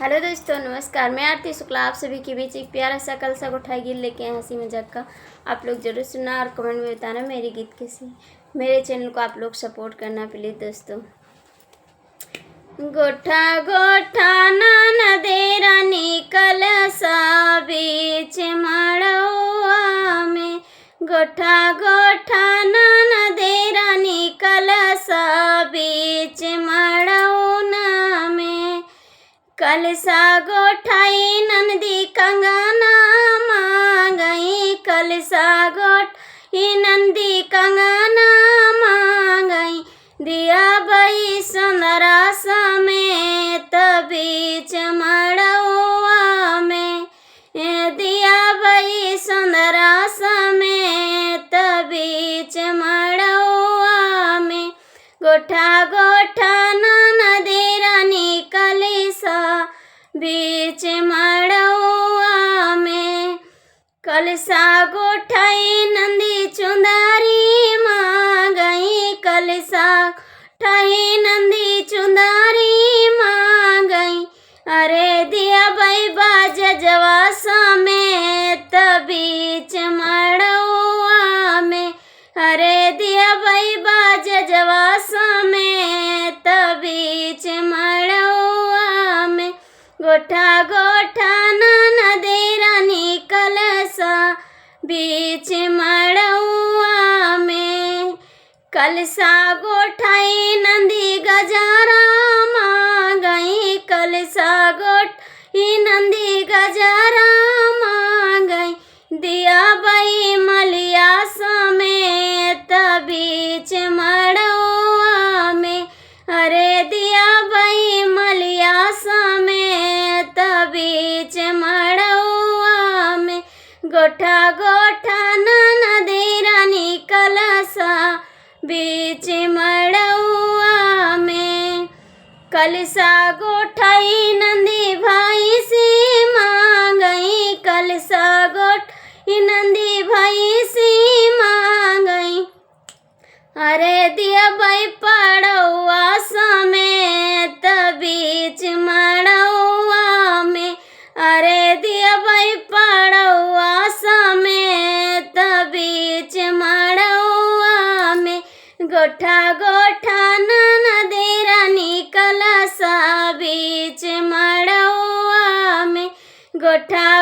Hello दोस्तों, नमस्कार। मैं आरती शुक्ला आप सभी के बीच एक प्यारा सा कल सा गोठा गीत लेके आए हंसी मजाक का। आप लोग जरूर सुनना और कमेंट में बताना मेरे गीत कैसे। मेरे चैनल को आप लोग सपोर्ट करना प्लीज़ दोस्तों। गोठा गोठा ननदेरा निकल सा बीच मड़ौआ में, गोठा गोठा ननदेरा निकल सा बीच मड़ौना में। कलसा गोठाई नंदी कंगना मांगई, कलसा गोठाई नंदी कंगना मांगई। दिया बई सुंदरा समेत बीच मड़ौआ में, दिया बई सुंदरा समेत बीच मड़ौआ में। गोठा गोठा ननदेरा निकली सा बीच मड़ौआ में। कलसा गोठाई नंदी चुंदारी मांगई, कलसा गोठाई नंदी चुंदारी मांगई। अरे दिया बई बाजवा समेत बीच मड़ौआ में, अरे दिया बई बाजवा समेत बीच मड़ौआ में। गोठा गोठा ननदेरा निकल सा बीच मड़ौआ में। कलसा गोठाई नंदी गजारा मांगई, कलसा गोठाई नंदी गजारा मांगई। दिया बई मलिया समेत बीच मड़ौआ में, अरे दिया बई मलिया समेत बीच मड़ौआ में। गोठा गोठा ननदेरा निकल सा बीच मड़ौआ में। कलसा गोठाई नंदी भाई से मांगई, कलसा गोठाई नंदी भाई से मांगई। अरे दिया बई पड़ौआ समेत बीच मड़ौआ में, अरे दिया बई पड़ौआ समेत बीच मड़ौआ में। गोठा गोठा ननदेरा निकल सा बीच मड़ौआ में, गोठा